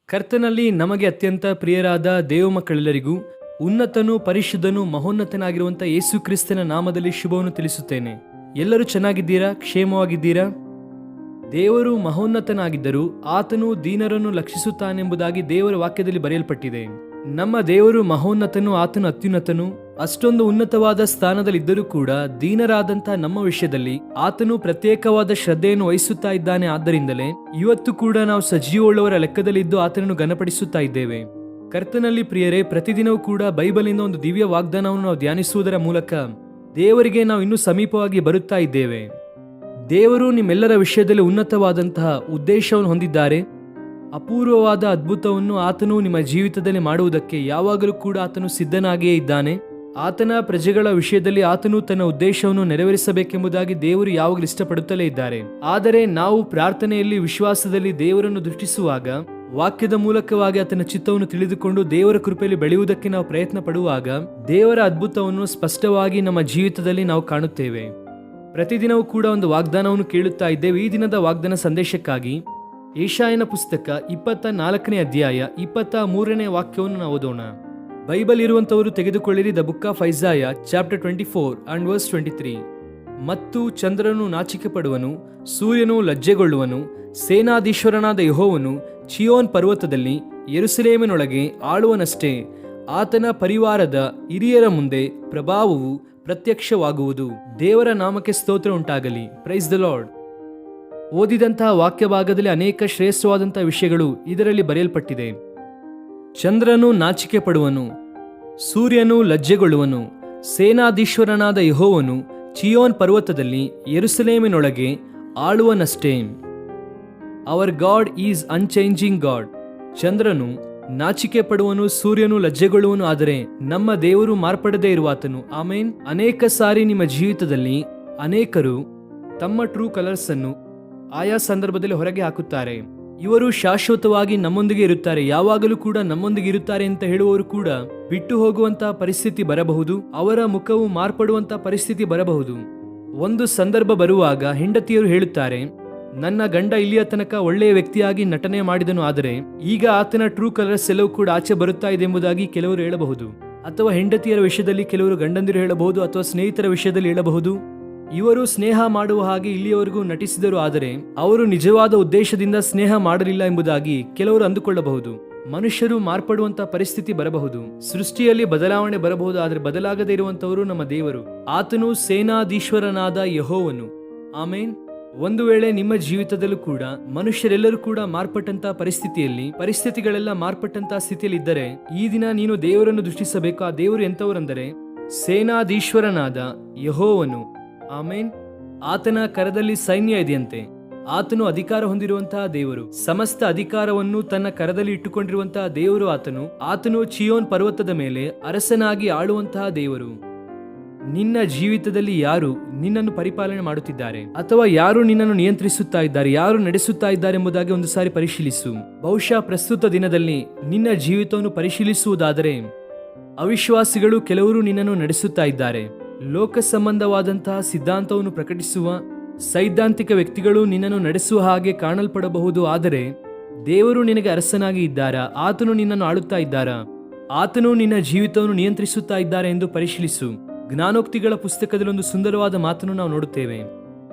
ಕರ್ತನಲ್ಲಿ ನಮಗೆ ಅತ್ಯಂತ ಪ್ರಿಯರಾದ ದೇವಮಕ್ಕಳೆಲ್ಲರಿಗೂ ಉನ್ನತನೂ ಪರಿಶುದ್ಧನೂ ಮಹೋನ್ನತನಾಗಿರುವಂಥ ಯೇಸು ಕ್ರಿಸ್ತನ ನಾಮದಲ್ಲಿ ಶುಭವನ್ನು ತಿಳಿಸುತ್ತೇನೆ. ಎಲ್ಲರೂ ಚೆನ್ನಾಗಿದ್ದೀರಾ? ಕ್ಷೇಮವಾಗಿದ್ದೀರಾ? ದೇವರು ಮಹೋನ್ನತನಾಗಿದ್ದರೂ ಆತನು ದೀನರನ್ನು ಲಕ್ಷಿಸುತ್ತಾನೆಂಬುದಾಗಿ ದೇವರ ವಾಕ್ಯದಲ್ಲಿ ಬರೆಯಲ್ಪಟ್ಟಿದೆ. ನಮ್ಮ ದೇವರು ಮಹೋನ್ನತನು, ಆತನು ಅತ್ಯುನ್ನತನು. ಅಷ್ಟೊಂದು ಉನ್ನತವಾದ ಸ್ಥಾನದಲ್ಲಿದ್ದರೂ ಕೂಡ ದೀನರಾದಂಥ ನಮ್ಮ ವಿಷಯದಲ್ಲಿ ಆತನು ಪ್ರತ್ಯೇಕವಾದ ಶ್ರದ್ಧೆಯನ್ನು ವಹಿಸುತ್ತಾ ಇದ್ದಾನೆ. ಆದ್ದರಿಂದಲೇ ಇವತ್ತು ಕೂಡ ನಾವು ಸಜೀವವುಳ್ಳವರ ಲೆಕ್ಕದಲ್ಲಿದ್ದು ಆತನನ್ನು ಘನಪಡಿಸುತ್ತಾ ಇದ್ದೇವೆ. ಕರ್ತನಲ್ಲಿ ಪ್ರಿಯರೇ, ಪ್ರತಿದಿನವೂ ಕೂಡ ಬೈಬಲಿಂದ ಒಂದು ದಿವ್ಯ ವಾಗ್ದಾನವನ್ನು ನಾವು ಧ್ಯಾನಿಸುವುದರ ಮೂಲಕ ದೇವರಿಗೆ ನಾವು ಇನ್ನೂ ಸಮೀಪವಾಗಿ ಬರುತ್ತಾ ಇದ್ದೇವೆ. ದೇವರು ನಿಮ್ಮೆಲ್ಲರ ವಿಷಯದಲ್ಲಿ ಉನ್ನತವಾದಂತಹ ಉದ್ದೇಶವನ್ನು ಹೊಂದಿದ್ದಾರೆ. ಅಪೂರ್ವವಾದ ಅದ್ಭುತವನ್ನು ಆತನು ನಿಮ್ಮ ಜೀವಿತದಲ್ಲಿ ಮಾಡುವುದಕ್ಕೆ ಯಾವಾಗಲೂ ಕೂಡ ಆತನು ಸಿದ್ಧನಾಗಿಯೇ ಇದ್ದಾನೆ. ಆತನ ಪ್ರಜೆಗಳ ವಿಷಯದಲ್ಲಿ ಆತನು ತನ್ನ ಉದ್ದೇಶವನ್ನು ನೆರವೇರಿಸಬೇಕೆಂಬುದಾಗಿ ದೇವರು ಯಾವಾಗಲೂ ಇಷ್ಟಪಡುತ್ತಲೇ ಇದ್ದಾರೆ. ಆದರೆ ನಾವು ಪ್ರಾರ್ಥನೆಯಲ್ಲಿ ವಿಶ್ವಾಸದಲ್ಲಿ ದೇವರನ್ನು ದೃಷ್ಟಿಸುವಾಗ, ವಾಕ್ಯದ ಮೂಲಕವಾಗಿ ಆತನ ಚಿತ್ತವನ್ನು ತಿಳಿದುಕೊಂಡು ದೇವರ ಕೃಪೆಯಲ್ಲಿ ಬೆಳೆಯುವುದಕ್ಕೆ ನಾವು ಪ್ರಯತ್ನ ಪಡುವಾಗ ದೇವರ ಅದ್ಭುತವನ್ನು ಸ್ಪಷ್ಟವಾಗಿ ನಮ್ಮ ಜೀವಿತದಲ್ಲಿ ನಾವು ಕಾಣುತ್ತೇವೆ. ಪ್ರತಿದಿನವೂ ಕೂಡ ಒಂದು ವಾಗ್ದಾನವನ್ನು ಕೇಳುತ್ತಾ ಇದ್ದೇವೆ. ಈ ದಿನದ ವಾಗ್ದಾನ ಸಂದೇಶಕ್ಕಾಗಿ ಯೆಶಾಯನ ಪುಸ್ತಕ 24ನೇ ಅಧ್ಯಾಯ 23ನೇ ವಾಕ್ಯವನ್ನು ನಾವು ಓದೋಣ. ಬೈಬಲ್ ಇರುವಂತವರು ತೆಗೆದುಕೊಳ್ಳಿರಿ. The book of Isaiah chapter 24 and verse 23. ಮತ್ತು ಚಂದ್ರನು ನಾಚಿಕೆ ಪಡುವನು, ಸೂರ್ಯನು ಲಜ್ಜೆಗೊಳ್ಳುವನು, ಸೇನಾಧೀಶ್ವರನಾದ ಯೆಹೋವನು ಚಿಯೋನ್ ಪರ್ವತದಲ್ಲಿ ಯೆರೂಸಲೇಮಿನೊಳಗೆ ಆಳುವನಷ್ಟೇ. ಆತನ ಪರಿವಾರದ ಹಿರಿಯರ ಮುಂದೆ ಪ್ರಭಾವವು ಪ್ರತ್ಯಕ್ಷವಾಗುವುದು. ದೇವರ ನಾಮಕ್ಕೆ ಸ್ತೋತ್ರ ಉಂಟಾಗಲಿ. Praise the lord. ಓದಿದಂತಹ ವಾಕ್ಯ ಭಾಗದಲ್ಲಿ ಅನೇಕ ಶ್ರೇಷ್ಠವಾದಂತಹ ವಿಷಯಗಳು ಇದರಲ್ಲಿ ಬರೆಯಲ್ಪಟ್ಟಿದೆ. ಚಂದ್ರನು ನಾಚಿಕೆ ಪಡುವನು, ಸೂರ್ಯನು ಲಜ್ಜೆಗೊಳ್ಳುವನು, ಸೇನಾಧೀಶ್ವರನಾದ ಯೆಹೋವನು ಚಿಯೋನ್ ಪರ್ವತದಲ್ಲಿ ಯೆರೂಸಲೇಮಿನೊಳಗೆ ಆಳುವನಷ್ಟೇ. Our god is unchanging god. ಚಂದ್ರನು ನಾಚಿಕೆ ಪಡುವನು, ಸೂರ್ಯನು ಲಜ್ಜೆಗೊಳ್ಳುವನು, ಆದರೆ ನಮ್ಮ ದೇವರು ಮಾರ್ಪಡದೇ ಇರುವಾತನು. ಆಮೇನ್. ಅನೇಕ ಸಾರಿ ನಿಮ್ಮ ಜೀವಿತದಲ್ಲಿ ಅನೇಕರು ತಮ್ಮ ಟ್ರೂ ಕಲರ್ಸ್ ಅನ್ನು ಆಯಾ ಸಂದರ್ಭದಲ್ಲಿ ಹೊರಗೆ ಹಾಕುತ್ತಾರೆ. ಇವರು ಶಾಶ್ವತವಾಗಿ ನಮ್ಮೊಂದಿಗೆ ಇರುತ್ತಾರೆ, ಯಾವಾಗಲೂ ಕೂಡ ನಮ್ಮೊಂದಿಗೆ ಇರುತ್ತಾರೆ ಅಂತ ಹೇಳುವವರು ಕೂಡ ಬಿಟ್ಟು ಹೋಗುವಂತಹ ಪರಿಸ್ಥಿತಿ ಬರಬಹುದು. ಅವರ ಮುಖವು ಮಾರ್ಪಡುವಂತಹ ಪರಿಸ್ಥಿತಿ ಬರಬಹುದು. ಒಂದು ಸಂದರ್ಭ ಬರುವಾಗ ಹೆಂಡತಿಯರು ಹೇಳುತ್ತಾರೆ, ನನ್ನ ಗಂಡ ಇಲ್ಲಿಯ ತನಕ ಒಳ್ಳೆಯ ವ್ಯಕ್ತಿಯಾಗಿ ನಟನೆ ಮಾಡಿದನು, ಆದರೆ ಈಗ ಆತನ ಟ್ರೂ ಕಲರ್ಸ್ ಎಲ್ಲವೂ ಕೂಡ ಆಚೆ ಬರುತ್ತಾ ಇದೆ ಎಂಬುದಾಗಿ ಕೆಲವರು ಹೇಳಬಹುದು. ಅಥವಾ ಹೆಂಡತಿಯರ ವಿಷಯದಲ್ಲಿ ಕೆಲವರು ಗಂಡಂದಿರು ಹೇಳಬಹುದು, ಅಥವಾ ಸ್ನೇಹಿತರ ವಿಷಯದಲ್ಲಿ ಹೇಳಬಹುದು. ಇವರು ಸ್ನೇಹ ಮಾಡುವ ಹಾಗೆ ಇಲ್ಲಿಯವರೆಗೂ ನಟಿಸಿದರು, ಆದರೆ ಅವರು ನಿಜವಾದ ಉದ್ದೇಶದಿಂದ ಸ್ನೇಹ ಮಾಡಲಿಲ್ಲ ಎಂಬುದಾಗಿ ಕೆಲವರು ಅಂದುಕೊಳ್ಳಬಹುದು. ಮನುಷ್ಯರು ಮಾರ್ಪಡುವಂತಹ ಪರಿಸ್ಥಿತಿ ಬರಬಹುದು. ಸೃಷ್ಟಿಯಲ್ಲಿ ಬದಲಾವಣೆ ಬರಬಹುದು, ಆದರೆ ಬದಲಾಗದೇ ಇರುವಂತವರು ನಮ್ಮ ದೇವರು. ಆತನು ಸೇನಾಧೀಶ್ವರನಾದ ಯೆಹೋವನು. ಆಮೇನ್. ಒಂದು ವೇಳೆ ನಿಮ್ಮ ಜೀವಿತದಲ್ಲೂ ಕೂಡ ಮನುಷ್ಯರೆಲ್ಲರೂ ಕೂಡ ಮಾರ್ಪಟ್ಟಂತಹ ಪರಿಸ್ಥಿತಿಗಳೆಲ್ಲ ಮಾರ್ಪಟ್ಟಂತಹ ಸ್ಥಿತಿಯಲ್ಲಿ ಇದ್ದರೆ ಈ ದಿನ ನೀನು ದೇವರನ್ನು ದೃಷ್ಟಿಸಬೇಕು. ಆ ದೇವರು ಎಂತವರೆಂದರೆ ಸೇನಾಧೀಶ್ವರನಾದ ಯೆಹೋವನು. ಆಮೇನ್. ಆತನ ಕರದಲ್ಲಿ ಸೈನ್ಯ ಇದೆಯಂತೆ. ಆತನು ಅಧಿಕಾರ ಹೊಂದಿರುವಂತಹ ದೇವರು. ಸಮಸ್ತ ಅಧಿಕಾರವನ್ನು ತನ್ನ ಕರದಲ್ಲಿ ಇಟ್ಟುಕೊಂಡಿರುವಂತಹ ದೇವರು ಆತನು ಚಿಯೋನ್ ಪರ್ವತದ ಮೇಲೆ ಅರಸನಾಗಿ ಆಳುವಂತಹ ದೇವರು. ನಿನ್ನ ಜೀವಿತದಲ್ಲಿ ಯಾರು ನಿನ್ನನ್ನು ಪರಿಪಾಲನೆ ಮಾಡುತ್ತಿದ್ದಾರೆ, ಅಥವಾ ಯಾರು ನಿನ್ನನ್ನು ನಿಯಂತ್ರಿಸುತ್ತಾ ಇದ್ದಾರೆ, ಯಾರು ನಡೆಸುತ್ತಾ ಇದ್ದಾರೆ ಎಂಬುದಾಗಿ ಒಂದು ಸಾರಿ ಪರಿಶೀಲಿಸು. ಬಹುಶಃ ಪ್ರಸ್ತುತ ದಿನದಲ್ಲಿ ನಿನ್ನ ಜೀವಿತವನ್ನು ಪರಿಶೀಲಿಸುವುದಾದರೆ ಅವಿಶ್ವಾಸಿಗಳು ಕೆಲವರು ನಿನ್ನನ್ನು ನಡೆಸುತ್ತಾ ಇದ್ದಾರೆ. ಲೋಕ ಸಂಬಂಧವಾದಂತಹ ಸಿದ್ಧಾಂತವನ್ನು ಪ್ರಕಟಿಸುವ ಸೈದ್ಧಾಂತಿಕ ವ್ಯಕ್ತಿಗಳು ನಿನ್ನನ್ನು ನಡೆಸುವ ಹಾಗೆ ಕಾಣಲ್ಪಡಬಹುದು. ಆದರೆ ದೇವರು ನಿನಗೆ ಅರಸನಾಗಿ ಇದ್ದಾರಾ? ಆತನು ನಿನ್ನನ್ನು ಆಳುತ್ತಾ ಇದ್ದಾರಾ? ಆತನು ನಿನ್ನ ಜೀವಿತವನ್ನು ನಿಯಂತ್ರಿಸುತ್ತಾ ಇದ್ದಾರೆ ಎಂದು ಪರಿಶೀಲಿಸು. ಜ್ಞಾನೋಕ್ತಿಗಳ ಪುಸ್ತಕದಲ್ಲಿ ಒಂದು ಸುಂದರವಾದ ಮಾತನ್ನು ನಾವು ನೋಡುತ್ತೇವೆ.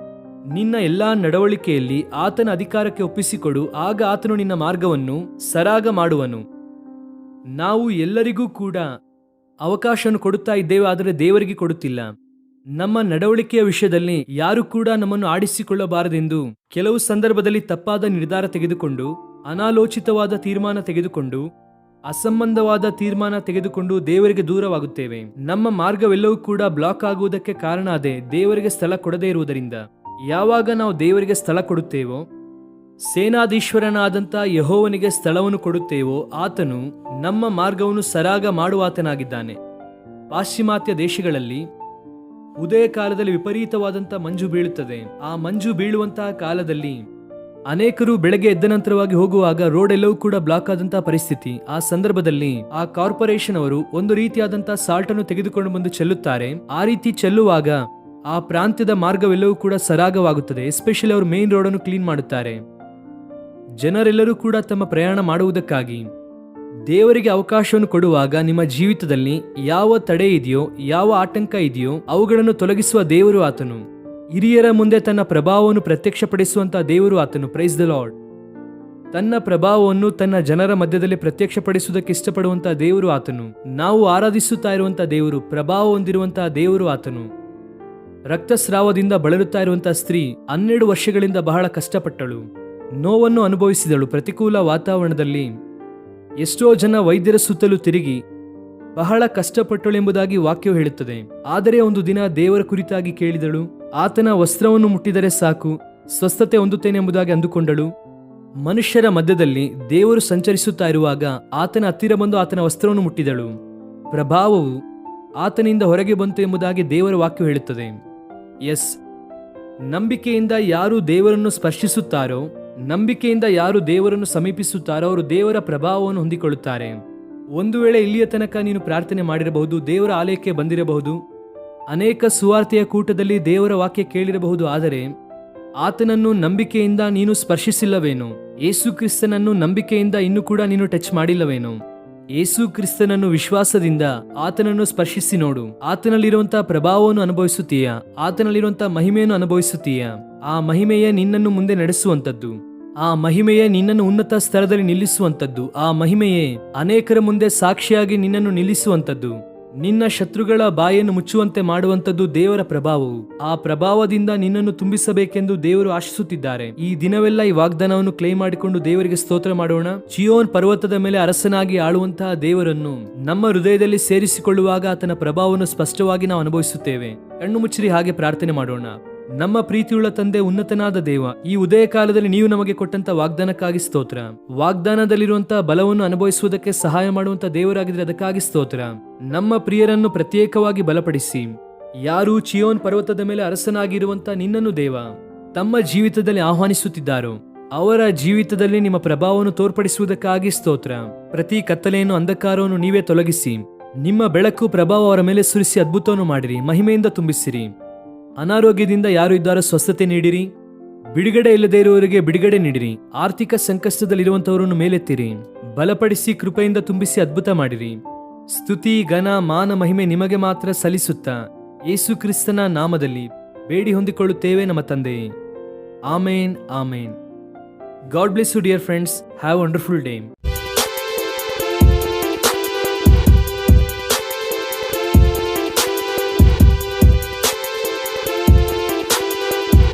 ನಿನ್ನ ಎಲ್ಲಾ ನಡವಳಿಕೆಯಲ್ಲಿ ಆತನ ಅಧಿಕಾರಕ್ಕೆ ಒಪ್ಪಿಸಿಕೊಡು, ಆಗ ಆತನು ನಿನ್ನ ಮಾರ್ಗವನ್ನು ಸರಾಗ ಮಾಡುವನು. ನಾವು ಎಲ್ಲರಿಗೂ ಕೂಡ ಅವಕಾಶವನ್ನು ಕೊಡುತ್ತಾ ಇದ್ದೇವೆ, ಆದರೆ ದೇವರಿಗೆ ಕೊಡುತ್ತಿಲ್ಲ. ನಮ್ಮ ನಡವಳಿಕೆಯ ವಿಷಯದಲ್ಲಿ ಯಾರು ಕೂಡ ನಮ್ಮನ್ನು ಆಡಿಸಿಕೊಳ್ಳಬಾರದೆಂದು ಕೆಲವು ಸಂದರ್ಭದಲ್ಲಿ ತಪ್ಪಾದ ನಿರ್ಧಾರ ತೆಗೆದುಕೊಂಡು, ಅನಾಲೋಚಿತವಾದ ತೀರ್ಮಾನ ತೆಗೆದುಕೊಂಡು, ಅಸಂಬಂಧವಾದ ತೀರ್ಮಾನ ತೆಗೆದುಕೊಂಡು ದೇವರಿಗೆ ದೂರವಾಗುತ್ತೇವೆ. ನಮ್ಮ ಮಾರ್ಗವೆಲ್ಲವೂ ಕೂಡ ಬ್ಲಾಕ್ ಆಗುವುದಕ್ಕೆ ಕಾರಣ ಅದೇ, ದೇವರಿಗೆ ಸ್ಥಳ ಕೊಡದೇ ಇರುವುದರಿಂದ. ಯಾವಾಗ ನಾವು ದೇವರಿಗೆ ಸ್ಥಳ ಕೊಡುತ್ತೇವೋ, ಸೇನಾಧೀಶ್ವರನಾದಂಥ ಯೆಹೋವನಿಗೆ ಸ್ಥಳವನ್ನು ಕೊಡುತ್ತೇವೋ, ಆತನು ನಮ್ಮ ಮಾರ್ಗವನ್ನು ಸರಾಗ ಮಾಡುವಾತನಾಗಿದ್ದಾನೆ. ಪಾಶ್ಚಿಮಾತ್ಯ ದೇಶಗಳಲ್ಲಿ ಉದಯ ಕಾಲದಲ್ಲಿ ವಿಪರೀತವಾದಂಥ ಮಂಜು ಬೀಳುತ್ತದೆ. ಆ ಮಂಜು ಬೀಳುವಂತಹ ಕಾಲದಲ್ಲಿ ಅನೇಕರು ಬೆಳಗ್ಗೆ ಎದ್ದ ನಂತರವಾಗಿ ಹೋಗುವಾಗ ರೋಡ್ ಎಲ್ಲವೂ ಕೂಡ ಬ್ಲಾಕ್ ಆದಂತಹ ಪರಿಸ್ಥಿತಿ. ಆ ಸಂದರ್ಭದಲ್ಲಿ ಆ ಕಾರ್ಪೊರೇಷನ್ ಅವರು ಒಂದು ರೀತಿಯಾದಂತಹ ಸಾಲ್ಟ್ ಅನ್ನು ತೆಗೆದುಕೊಂಡು ಬಂದು ಚೆಲ್ಲುತ್ತಾರೆ. ಆ ರೀತಿ ಚೆಲ್ಲುವಾಗ ಆ ಪ್ರಾಂತ್ಯದ ಮಾರ್ಗವೆಲ್ಲವೂ ಕೂಡ ಸರಾಗವಾಗುತ್ತದೆ. ಎಸ್ಪೆಷಲಿ ಅವರು ಮೇನ್ ರೋಡ್ ಅನ್ನು ಕ್ಲೀನ್ ಮಾಡುತ್ತಾರೆ. ಜನರೆಲ್ಲರೂ ಕೂಡ ತಮ್ಮ ಪ್ರಯಾಣ ಮಾಡುವುದಕ್ಕಾಗಿ ದೇವರಿಗೆ ಅವಕಾಶವನ್ನು ಕೊಡುವಾಗ ನಿಮ್ಮ ಜೀವಿತದಲ್ಲಿ ಯಾವ ತಡೆ ಇದೆಯೋ, ಯಾವ ಆತಂಕ ಇದೆಯೋ ಅವುಗಳನ್ನು ತೊಲಗಿಸುವ ದೇವರು ಆತನು. ಹಿರಿಯರ ಮುಂದೆ ತನ್ನ ಪ್ರಭಾವವನ್ನು ಪ್ರತ್ಯಕ್ಷಪಡಿಸುವಂತಹ ದೇವರು ಆತನು. Price the lord. ತನ್ನ ಪ್ರಭಾವವನ್ನು ತನ್ನ ಜನರ ಮಧ್ಯದಲ್ಲಿ ಪ್ರತ್ಯಕ್ಷಪಡಿಸುವುದಕ್ಕೆ ಇಷ್ಟಪಡುವಂತಹ ದೇವರು ಆತನು. ನಾವು ಆರಾಧಿಸುತ್ತಾ ಇರುವಂತಹ ದೇವರು, ಪ್ರಭಾವ ಹೊಂದಿರುವಂತಹ ದೇವರು ಆತನು. ರಕ್ತಸ್ರಾವದಿಂದ ಬಳಲುತ್ತಾ ಇರುವಂತಹ ಸ್ತ್ರೀ 12 ವರ್ಷಗಳಿಂದ ಬಹಳ ಕಷ್ಟಪಟ್ಟಳು, ನೋವನ್ನು ಅನುಭವಿಸಿದಳು. ಪ್ರತಿಕೂಲ ವಾತಾವರಣದಲ್ಲಿ ಎಷ್ಟೋ ಜನ ವೈದ್ಯರ ಸುತ್ತಲೂ ತಿರುಗಿ ಬಹಳ ಕಷ್ಟಪಟ್ಟಳು ಎಂಬುದಾಗಿ ವಾಕ್ಯವು ಹೇಳುತ್ತದೆ. ಆದರೆ ಒಂದು ದಿನ ದೇವರ ಕುರಿತಾಗಿ ಕೇಳಿದಳು. ಆತನ ವಸ್ತ್ರವನ್ನು ಮುಟ್ಟಿದರೆ ಸಾಕು, ಸ್ವಸ್ಥತೆ ಹೊಂದುತ್ತೇನೆ ಎಂಬುದಾಗಿ ಅಂದುಕೊಂಡಳು. ಮನುಷ್ಯರ ಮಧ್ಯದಲ್ಲಿ ದೇವರು ಸಂಚರಿಸುತ್ತಾ ಇರುವಾಗ ಆತನ ಹತ್ತಿರ ಬಂದು ಆತನ ವಸ್ತ್ರವನ್ನು ಮುಟ್ಟಿದಳು. ಪ್ರಭಾವವು ಆತನಿಂದ ಹೊರಗೆ ಬಂತು ಎಂಬುದಾಗಿ ದೇವರ ವಾಕ್ಯವು ಹೇಳುತ್ತದೆ. ಎಸ್, ನಂಬಿಕೆಯಿಂದ ಯಾರು ದೇವರನ್ನು ಸ್ಪರ್ಶಿಸುತ್ತಾರೋ, ನಂಬಿಕೆಯಿಂದ ಯಾರು ದೇವರನ್ನು ಸಮೀಪಿಸುತ್ತಾರೋ ಅವರು ದೇವರ ಪ್ರಭಾವವನ್ನು ಹೊಂದಿಕೊಳ್ಳುತ್ತಾರೆ. ಒಂದು ವೇಳೆ ಇಲ್ಲಿಯ ತನಕ ನೀನು ಪ್ರಾರ್ಥನೆ ಮಾಡಿರಬಹುದು, ದೇವರ ಆಲಯಕ್ಕೆ ಬಂದಿರಬಹುದು, ಅನೇಕ ಸುವಾರ್ತೆಯ ಕೂಟದಲ್ಲಿ ದೇವರ ವಾಕ್ಯ ಕೇಳಿರಬಹುದು. ಆದರೆ ಆತನನ್ನು ನಂಬಿಕೆಯಿಂದ ನೀನು ಸ್ಪರ್ಶಿಸಿಲ್ಲವೇನೋ? ಯೇಸು ಕ್ರಿಸ್ತನನ್ನು ನಂಬಿಕೆಯಿಂದ ಇನ್ನೂ ಕೂಡ ನೀನು ಟಚ್ ಮಾಡಿಲ್ಲವೇನೋ? ಯೇಸು ಕ್ರಿಸ್ತನನ್ನು ವಿಶ್ವಾಸದಿಂದ ಆತನನ್ನು ಸ್ಪರ್ಶಿಸಿ ನೋಡು. ಆತನಲ್ಲಿರುವಂತಹ ಪ್ರಭಾವವನ್ನು ಅನುಭವಿಸುತ್ತೀಯಾ? ಆತನಲ್ಲಿರುವಂತಹ ಮಹಿಮೆಯನ್ನು ಅನುಭವಿಸುತ್ತೀಯಾ? ಆ ಮಹಿಮೆಯೇ ನಿನ್ನನ್ನು ಮುಂದೆ ನಡೆಸುವಂತದ್ದು. ಆ ಮಹಿಮೆಯೇ ನಿನ್ನನ್ನು ಉನ್ನತ ಸ್ಥಳದಲ್ಲಿ ನಿಲ್ಲಿಸುವಂತದ್ದು. ಆ ಮಹಿಮೆಯೇ ಅನೇಕರ ಮುಂದೆ ಸಾಕ್ಷಿಯಾಗಿ ನಿನ್ನನ್ನು ನಿಲ್ಲಿಸುವಂತದ್ದು. ನಿನ್ನ ಶತ್ರುಗಳ ಬಾಯನ್ನು ಮುಚ್ಚುವಂತೆ ಮಾಡುವಂತದ್ದು ದೇವರ ಪ್ರಭಾವವು. ಆ ಪ್ರಭಾವದಿಂದ ನಿನ್ನನ್ನು ತುಂಬಿಸಬೇಕೆಂದು ದೇವರು ಆಶಿಸುತ್ತಿದ್ದಾರೆ. ಈ ದಿನವೆಲ್ಲ ಈ ವಾಗ್ದಾನವನ್ನು ಕ್ಲೇಮ್ ಮಾಡಿಕೊಂಡು ದೇವರಿಗೆ ಸ್ತೋತ್ರ ಮಾಡೋಣ. ಚಿಯೋನ್ ಪರ್ವತದ ಮೇಲೆ ಅರಸನಾಗಿ ಆಳುವಂತಹ ದೇವರನ್ನು ನಮ್ಮ ಹೃದಯದಲ್ಲಿ ಸೇರಿಸಿಕೊಳ್ಳುವಾಗ ಆತನ ಪ್ರಭಾವವನ್ನು ಸ್ಪಷ್ಟವಾಗಿ ನಾವು ಅನುಭವಿಸುತ್ತೇವೆ. ಕಣ್ಣು ಮುಚ್ಚಿರಿ, ಹಾಗೆ ಪ್ರಾರ್ಥನೆ ಮಾಡೋಣ. ನಮ್ಮ ಪ್ರೀತಿಯುಳ್ಳ ತಂದೆ, ಉನ್ನತನಾದ ದೇವ, ಈ ಉದಯ ಕಾಲದಲ್ಲಿ ನೀವು ನಮಗೆ ಕೊಟ್ಟಂತ ವಾಗ್ದಾನಕ್ಕಾಗಿ ಸ್ತೋತ್ರ. ವಾಗ್ದಾನದಲ್ಲಿರುವಂತಹ ಬಲವನ್ನು ಅನುಭವಿಸುವುದಕ್ಕೆ ಸಹಾಯ ಮಾಡುವಂತ ದೇವರಾಗಿದ್ರೆ ಅದಕ್ಕಾಗಿ ಸ್ತೋತ್ರ. ನಮ್ಮ ಪ್ರಿಯರನ್ನು ಪ್ರತ್ಯೇಕವಾಗಿ ಬಲಪಡಿಸಿ. ಯಾರು ಚಿಯೋನ್ ಪರ್ವತದ ಮೇಲೆ ಅರಸನಾಗಿರುವಂತ ನಿನ್ನನ್ನು ದೇವ ತಮ್ಮ ಜೀವಿತದಲ್ಲಿ ಆಹ್ವಾನಿಸುತ್ತಿದ್ದಾರೋ ಅವರ ಜೀವಿತದಲ್ಲಿ ನಿಮ್ಮ ಪ್ರಭಾವವನ್ನು ತೋರ್ಪಡಿಸುವುದಕ್ಕಾಗಿ ಸ್ತೋತ್ರ. ಪ್ರತಿ ಕತ್ತಲೆಯನ್ನು, ಅಂಧಕಾರವನ್ನು ನೀವೇ ತೊಲಗಿಸಿ ನಿಮ್ಮ ಬೆಳಕು ಪ್ರಭಾವ ಅವರ ಮೇಲೆ ಸುರಿಸಿ ಅದ್ಭುತವನ್ನು ಮಾಡಿರಿ, ಮಹಿಮೆಯಿಂದ ತುಂಬಿಸಿರಿ. ಅನಾರೋಗ್ಯದಿಂದ ಯಾರು ಇದ್ದಾರೋ ಸ್ವಸ್ಥತೆ ನೀಡಿರಿ. ಬಿಡುಗಡೆ ಇಲ್ಲದೆ ಇರುವವರಿಗೆ ಬಿಡುಗಡೆ ನೀಡಿರಿ. ಆರ್ಥಿಕ ಸಂಕಷ್ಟದಲ್ಲಿರುವಂತವರನ್ನು ಮೇಲೆತ್ತಿರಿ, ಬಲಪಡಿಸಿ, ಕೃಪೆಯಿಂದ ತುಂಬಿಸಿ ಅದ್ಭುತ ಮಾಡಿರಿ. ಸ್ತುತಿ, ಘನ, ಮಾನ, ಮಹಿಮೆ ನಿಮಗೆ ಮಾತ್ರ ಸಲ್ಲಿಸುತ್ತಾ ಯೇಸು ಕ್ರಿಸ್ತನ ನಾಮದಲ್ಲಿ ಬೇಡಿ ಹೊಂದಿಕೊಳ್ಳುತ್ತೇವೆ ನಮ್ಮ ತಂದೆಯೇ. ಆಮೇನ್, ಆಮೇನ್. God bless you dear friends. Have wonderful day.